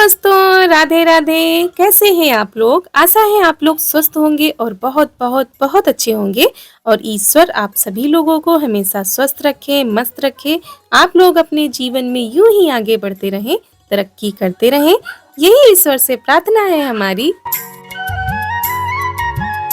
दोस्तों, राधे राधे। कैसे हैं आप लोग? आशा है आप लोग स्वस्थ होंगे और बहुत बहुत बहुत अच्छे होंगे। और ईश्वर आप सभी लोगों को हमेशा स्वस्थ रखे, मस्त रखे। आप लोग अपने जीवन में यूं ही आगे बढ़ते रहें, तरक्की करते रहें, यही ईश्वर से प्रार्थना है हमारी।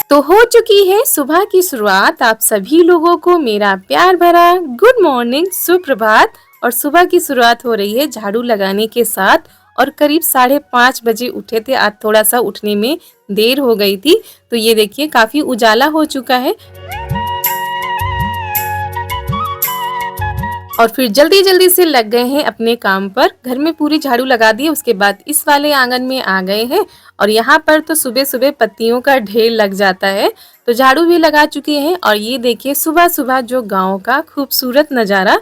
तो हो चुकी है सुबह की शुरुआत। आप सभी लोगों को मेरा प्यार भरा गुड मॉर्निंग, सुप्रभात। और सुबह की शुरुआत हो रही है झाड़ू लगाने के साथ। और करीब 5:30 बजे उठे थे। आज थोड़ा सा उठने में देर हो गई थी, तो ये देखिए काफी उजाला हो चुका है। और फिर जल्दी जल्दी से लग गए हैं अपने काम पर। घर में पूरी झाड़ू लगा दी, उसके बाद इस वाले आंगन में आ गए हैं। और यहाँ पर तो सुबह सुबह पत्तियों का ढेर लग जाता है, तो झाड़ू भी लगा चुके हैं। और ये देखिए सुबह सुबह जो गांव का खूबसूरत नज़ारा।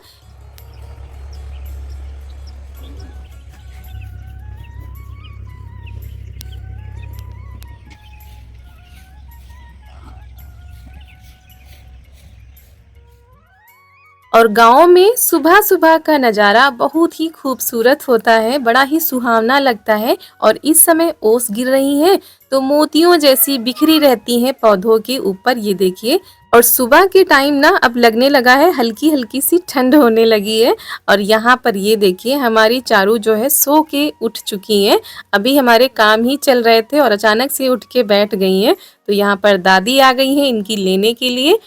और गाँव में सुबह सुबह का नज़ारा बहुत ही खूबसूरत होता है, बड़ा ही सुहावना लगता है। और इस समय ओस गिर रही है, तो मोतियों जैसी बिखरी रहती हैं पौधों के ऊपर, ये देखिए। और सुबह के टाइम ना अब लगने लगा है, हल्की हल्की सी ठंड होने लगी है। और यहाँ पर ये देखिए हमारी चारू जो है सो के उठ चुकी हैं। अभी हमारे काम ही चल रहे थे और अचानक से उठ के बैठ गई हैं। तो यहाँ पर दादी आ गई हैं इनकी लेने के लिए।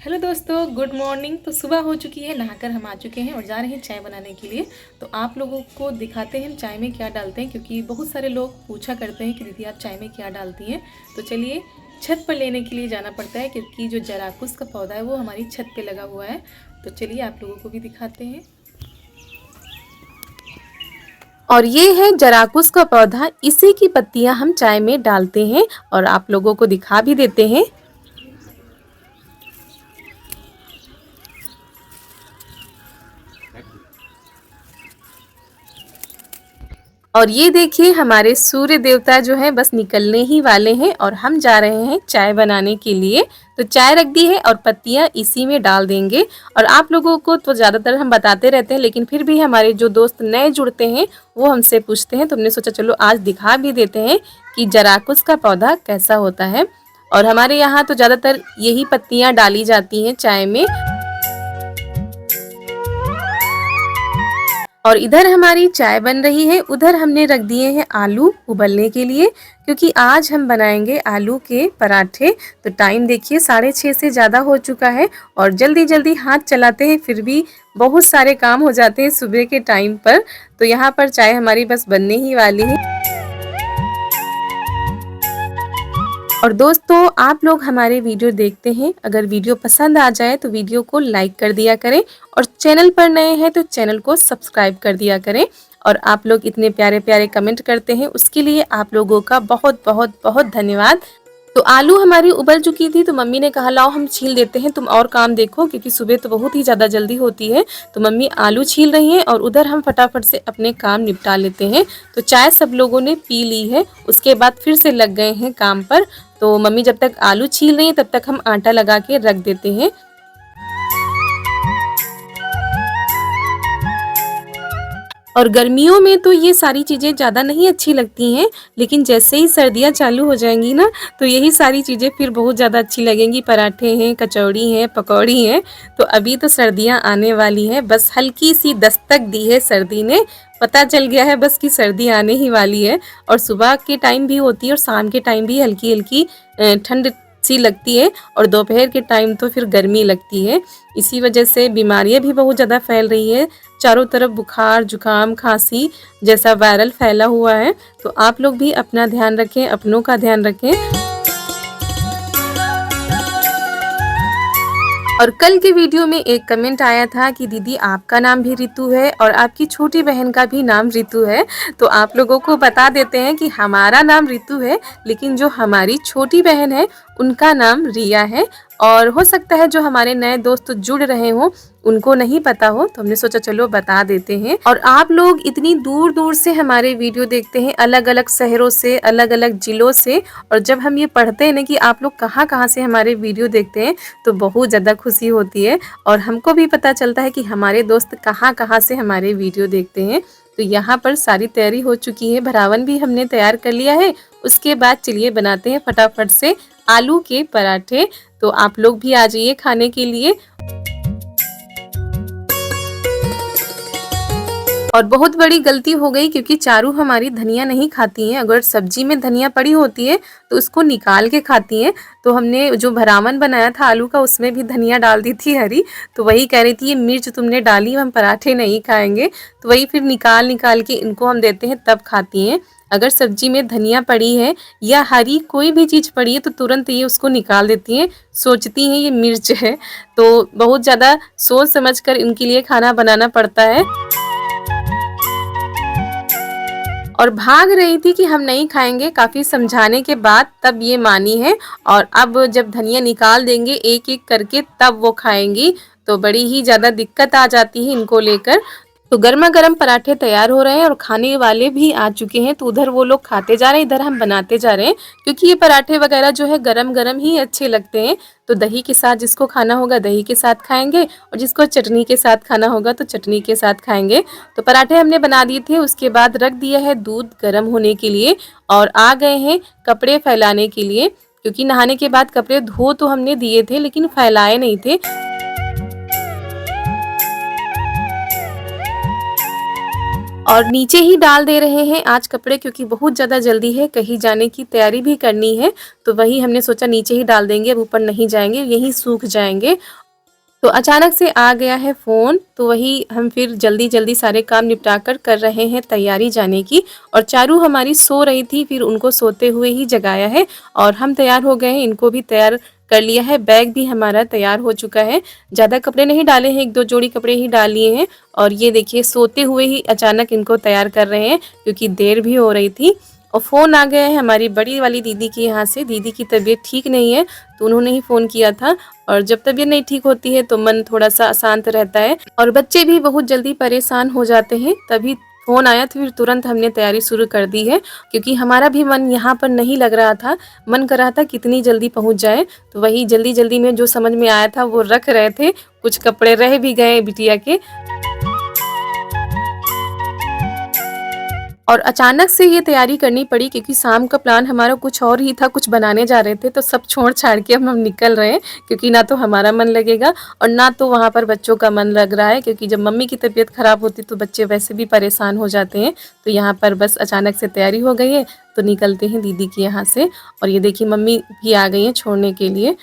हेलो दोस्तों, गुड मॉर्निंग। तो सुबह हो चुकी है, नहाकर हम आ चुके हैं और जा रहे हैं चाय बनाने के लिए। तो आप लोगों को दिखाते हैं हम चाय में क्या डालते हैं, क्योंकि बहुत सारे लोग पूछा करते हैं कि दीदी आप चाय में क्या डालती हैं। तो चलिए छत पर लेने के लिए जाना पड़ता है, क्योंकि जो जराकुश का पौधा है वो हमारी छत पे लगा हुआ है। तो चलिए आप लोगों को भी दिखाते हैं। और ये है जराकुश का पौधा, इसी की पत्तियां हम चाय में डालते हैं और आप लोगों को दिखा भी देते हैं। और ये देखिए हमारे सूर्य देवता जो है बस निकलने ही वाले हैं और हम जा रहे हैं चाय बनाने के लिए। तो चाय रख दी है और पत्तियां इसी में डाल देंगे। और आप लोगों को तो ज़्यादातर हम बताते रहते हैं, लेकिन फिर भी हमारे जो दोस्त नए जुड़ते हैं वो हमसे पूछते हैं, तो हमने सोचा चलो आज दिखा भी देते हैं कि जराकुश का पौधा कैसा होता है। और हमारे यहाँ तो ज़्यादातर यही पत्तियाँ डाली जाती हैं चाय में। और इधर हमारी चाय बन रही है, उधर हमने रख दिए हैं आलू उबलने के लिए, क्योंकि आज हम बनाएंगे आलू के पराठे। तो टाइम देखिए 6:30 से ज़्यादा हो चुका है और जल्दी जल्दी हाथ चलाते हैं, फिर भी बहुत सारे काम हो जाते हैं सुबह के टाइम पर। तो यहाँ पर चाय हमारी बस बनने ही वाली है। और दोस्तों आप लोग हमारे वीडियो देखते हैं, अगर वीडियो पसंद आ जाए तो वीडियो को लाइक कर दिया करें। और चैनल पर नए हैं तो चैनल को सब्सक्राइब कर दिया करें। और आप लोग इतने प्यारे प्यारे कमेंट करते हैं, उसके लिए आप लोगों का बहुत बहुत बहुत धन्यवाद। तो आलू हमारी उबल चुकी थी, तो मम्मी ने कहा लाओ हम छील देते हैं, तुम और काम देखो, क्योंकि सुबह तो बहुत ही ज़्यादा जल्दी होती है। तो मम्मी आलू छील रही हैं और उधर हम फटाफट से अपने काम निपटा लेते हैं। तो चाय सब लोगों ने पी ली है, उसके बाद फिर से लग गए हैं काम पर। तो मम्मी जब तक आलू छील रही हैं तब तक हम आटा लगा के रख देते हैं। और गर्मियों में तो ये सारी चीज़ें ज़्यादा नहीं अच्छी लगती हैं, लेकिन जैसे ही सर्दियाँ चालू हो जाएंगी ना, तो यही सारी चीज़ें फिर बहुत ज़्यादा अच्छी लगेंगी। पराठे हैं, कचौड़ी हैं, पकौड़ी हैं। तो अभी तो सर्दियाँ आने वाली हैं, बस हल्की सी दस्तक दी है सर्दी ने। पता चल गया है बस कि सर्दी आने ही वाली है। और सुबह के टाइम भी होती है और शाम के टाइम भी हल्की हल्की ठंड सी लगती है। और दोपहर के टाइम तो फिर गर्मी लगती है। इसी वजह से बीमारियां भी बहुत ज़्यादा फैल रही है, चारों तरफ बुखार, जुकाम, खांसी जैसा वायरल फैला हुआ है। तो आप लोग भी अपना ध्यान रखें, अपनों का ध्यान रखें। और कल के वीडियो में एक कमेंट आया था कि दीदी आपका नाम भी रितु है और आपकी छोटी बहन का भी नाम रितु है। तो आप लोगों को बता देते हैं कि हमारा नाम रितु है, लेकिन जो हमारी छोटी बहन है उनका नाम रिया है। और हो सकता है जो हमारे नए दोस्त जुड़ रहे हों उनको नहीं पता हो, तो हमने सोचा चलो बता देते हैं। और आप लोग इतनी दूर दूर से हमारे वीडियो देखते हैं, अलग अलग शहरों से, अलग अलग जिलों से, और जब हम ये पढ़ते हैं ना कि आप लोग कहाँ कहाँ से हमारे वीडियो देखते हैं तो बहुत ज़्यादा खुशी होती है। और हमको भी पता चलता है कि हमारे दोस्त कहाँ कहाँ से हमारे वीडियो देखते हैं। तो यहाँ पर सारी तैयारी हो चुकी है, भरावन भी हमने तैयार कर लिया है। उसके बाद चलिए बनाते हैं फटाफट से आलू के पराठे। तो आप लोग भी आ जाइए खाने के लिए। और बहुत बड़ी गलती हो गई क्योंकि चारू हमारी धनिया नहीं खाती हैं। अगर सब्जी में धनिया पड़ी होती है तो उसको निकाल के खाती हैं। तो हमने जो भरावन बनाया था आलू का उसमें भी धनिया डाल दी थी हरी, तो वही कह रही थी ये मिर्च तुमने डाली, हम पराठे नहीं खाएंगे। तो वही फिर निकाल निकाल के इनको हम देते हैं तब खाती हैं। अगर सब्जी में धनिया पड़ी है या हरी कोई भी चीज़ पड़ी है तो तुरंत ये उसको निकाल देती हैं, सोचती हैं ये मिर्च है। तो बहुत ज़्यादा सोच समझ कर इनके लिए खाना बनाना पड़ता है। और भाग रही थी कि हम नहीं खाएंगे, काफ़ी समझाने के बाद तब ये मानी है। और अब जब धनिया निकाल देंगे एक एक करके तब वो खाएंगी, तो बड़ी ही ज़्यादा दिक्कत आ जाती है इनको लेकर। तो गर्मा गर्म पराठे तैयार हो रहे हैं और खाने वाले भी आ चुके हैं। तो उधर वो लोग खाते जा रहे हैं, इधर हम बनाते जा रहे हैं, क्योंकि ये पराठे वगैरह जो है गरम गरम ही अच्छे लगते हैं। तो दही के साथ जिसको खाना होगा दही के साथ खाएंगे, और जिसको चटनी के साथ खाना होगा तो चटनी के साथ खाएंगे। तो पराठे हमने बना दिए थे, उसके बाद रख दिया है दूध गर्म होने के लिए, और आ गए हैं कपड़े फैलाने के लिए, क्योंकि नहाने के बाद कपड़े धो तो हमने दिए थे लेकिन फैलाए नहीं थे। और नीचे ही डाल दे रहे हैं आज कपड़े, क्योंकि बहुत ज़्यादा जल्दी है, कहीं जाने की तैयारी भी करनी है। तो वही हमने सोचा नीचे ही डाल देंगे, अब ऊपर नहीं जाएंगे, यहीं सूख जाएंगे। तो अचानक से आ गया है फ़ोन, तो वही हम फिर जल्दी जल्दी सारे काम निपटा कर रहे हैं तैयारी जाने की। और चारू हमारी सो रही थी, फिर उनको सोते हुए ही जगाया है और हम तैयार हो गए हैं, इनको भी तैयार कर लिया है। बैग भी हमारा तैयार हो चुका है, ज़्यादा कपड़े नहीं डाले हैं, एक दो जोड़ी कपड़े ही डाल लिए हैं। और ये देखिए सोते हुए ही अचानक इनको तैयार कर रहे हैं, क्योंकि देर भी हो रही थी। और फ़ोन आ गया है हमारी बड़ी वाली दीदी के यहाँ से। दीदी की तबीयत ठीक नहीं है, तो उन्होंने ही फ़ोन किया था। और जब तबीयत नहीं ठीक होती है तो मन थोड़ा सा अशांत रहता है, और बच्चे भी बहुत जल्दी परेशान हो जाते हैं। तभी फ़ोन आया तो फिर तुरंत हमने तैयारी शुरू कर दी है, क्योंकि हमारा भी मन यहाँ पर नहीं लग रहा था, मन कर रहा था कितनी जल्दी पहुँच जाए। तो वही जल्दी जल्दी में जो समझ में आया था वो रख रहे थे, कुछ कपड़े रह भी गए बिटिया के। और अचानक से ये तैयारी करनी पड़ी, क्योंकि शाम का प्लान हमारा कुछ और ही था, कुछ बनाने जा रहे थे। तो सब छोड़ छाड़ के हम निकल रहे हैं, क्योंकि ना तो हमारा मन लगेगा और ना तो वहाँ पर बच्चों का मन लग रहा है, क्योंकि जब मम्मी की तबीयत ख़राब होती तो बच्चे वैसे भी परेशान हो जाते हैं। तो यहाँ पर बस अचानक से तैयारी हो गई है, तो निकलते हैं दीदी के यहाँ से। और ये देखिए मम्मी भी आ गई हैं छोड़ने के लिए।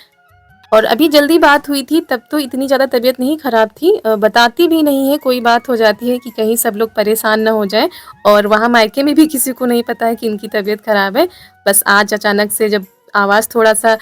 और अभी जल्दी बात हुई थी, तब तो इतनी ज़्यादा तबीयत नहीं ख़राब थी, बताती भी नहीं है, कोई बात हो जाती है कि कहीं सब लोग परेशान ना हो जाए। और वहाँ मायके में भी किसी को नहीं पता है कि इनकी तबीयत ख़राब है। बस आज अचानक से जब आवाज़ थोड़ा सा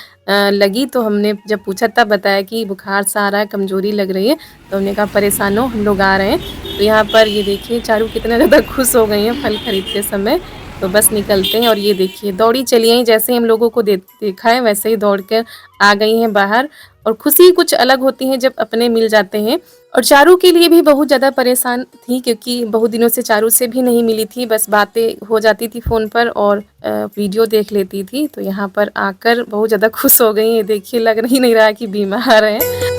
लगी तो हमने जब पूछा तब बताया कि बुखार सा आ रहा है, कमज़ोरी लग रही है। तो हमने कहा परेशान हो, हम लोग आ रहे हैं। तो यहाँ पर ये देखिए चारू कितना ज़्यादा खुश हो गई हैं फल खरीदते समय। तो बस निकलते हैं। और ये देखिए दौड़ी चली आई, जैसे ही हम लोगों को देखा है वैसे ही दौड़ कर आ गई हैं बाहर। और खुशी कुछ अलग होती है जब अपने मिल जाते हैं। और चारू के लिए भी बहुत ज़्यादा परेशान थी, क्योंकि बहुत दिनों से चारू से भी नहीं मिली थी, बस बातें हो जाती थी फ़ोन पर और वीडियो देख लेती थी। तो यहाँ पर आकर बहुत ज़्यादा खुश हो गई हैं, देखिए लग नहीं रहा कि बीमार हैं।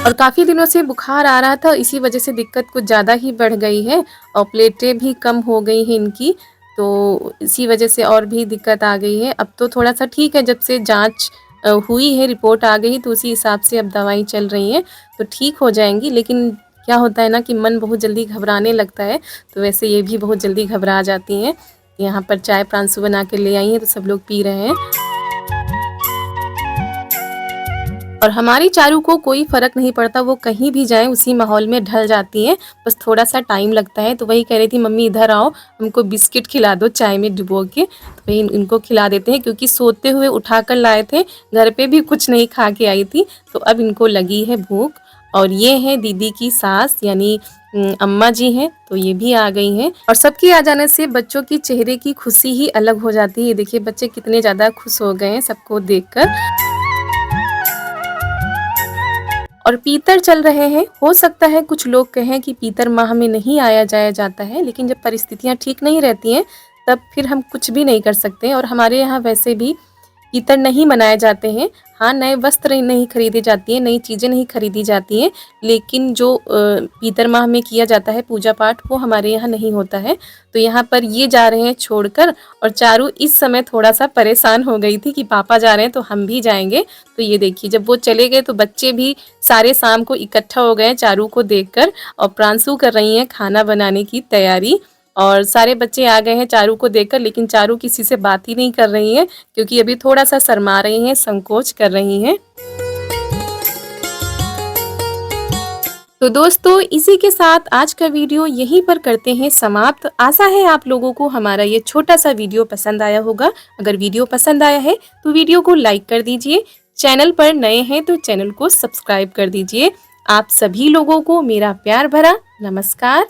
और काफ़ी दिनों से बुखार आ रहा था, इसी वजह से दिक्कत कुछ ज़्यादा ही बढ़ गई है, और प्लेटें भी कम हो गई हैं इनकी, तो इसी वजह से और भी दिक्कत आ गई है। अब तो थोड़ा सा ठीक है, जब से जांच हुई है, रिपोर्ट आ गई, तो उसी हिसाब से अब दवाई चल रही है, तो ठीक हो जाएंगी। लेकिन क्या होता है ना कि मन बहुत जल्दी घबराने लगता है, तो वैसे ये भी बहुत जल्दी घबरा जाती हैं। यहाँ पर चाय प्रांशु बना के ले आई हैं, तो सब लोग पी रहे हैं। और हमारी चारू को कोई फ़र्क नहीं पड़ता, वो कहीं भी जाएँ उसी माहौल में ढल जाती हैं, बस थोड़ा सा टाइम लगता है। तो वही कह रही थी मम्मी इधर आओ, हमको बिस्किट खिला दो चाय में डुबो के। तो वही इनको खिला देते हैं, क्योंकि सोते हुए उठा कर लाए थे, घर पे भी कुछ नहीं खा के आई थी, तो अब इनको लगी है भूख। और ये है दीदी की सास, यानी अम्मा जी हैं तो ये भी आ गई हैं और सबके आ जाने से बच्चों की चेहरे की खुशी ही अलग हो जाती है। ये देखिए बच्चे कितने ज़्यादा खुश हो गए हैं सबको देखकर। और पीतर चल रहे हैं। हो सकता है कुछ लोग कहें कि पीतर माह में नहीं आया जाया जाता है, लेकिन जब परिस्थितियाँ ठीक नहीं रहती हैं तब फिर हम कुछ भी नहीं कर सकते हैं। और हमारे यहाँ वैसे भी पीतर नहीं मनाए जाते हैं। हाँ, नए वस्त्र नहीं खरीदे जाती हैं, नई चीज़ें नहीं खरीदी जाती हैं, लेकिन जो पीतर माह में किया जाता है पूजा पाठ वो हमारे यहाँ नहीं होता है। तो यहाँ पर ये जा रहे हैं छोड़कर और चारू इस समय थोड़ा-सा परेशान हो गई थी कि पापा जा रहे हैं तो हम भी जाएँगे। तो ये देखिए जब वो चले गए तो बच्चे भी सारे शाम को इकट्ठा हो गए चारू को देखकर और प्रांशु कर रही हैं खाना बनाने की तैयारी। और सारे बच्चे आ गए हैं चारू को देखकर, लेकिन चारू किसी से बात ही नहीं कर रही हैं क्योंकि अभी थोड़ा-सा शर्मा रही हैं, संकोच कर रही हैं। तो दोस्तों इसी के साथ आज का वीडियो यहीं पर करते हैं समाप्त। आशा है आप लोगों को हमारा ये छोटा सा वीडियो पसंद आया होगा। अगर वीडियो पसंद आया है तो वीडियो को लाइक कर दीजिए। चैनल पर नए हैं तो चैनल को सब्सक्राइब कर दीजिए। आप सभी लोगों को मेरा प्यार भरा नमस्कार।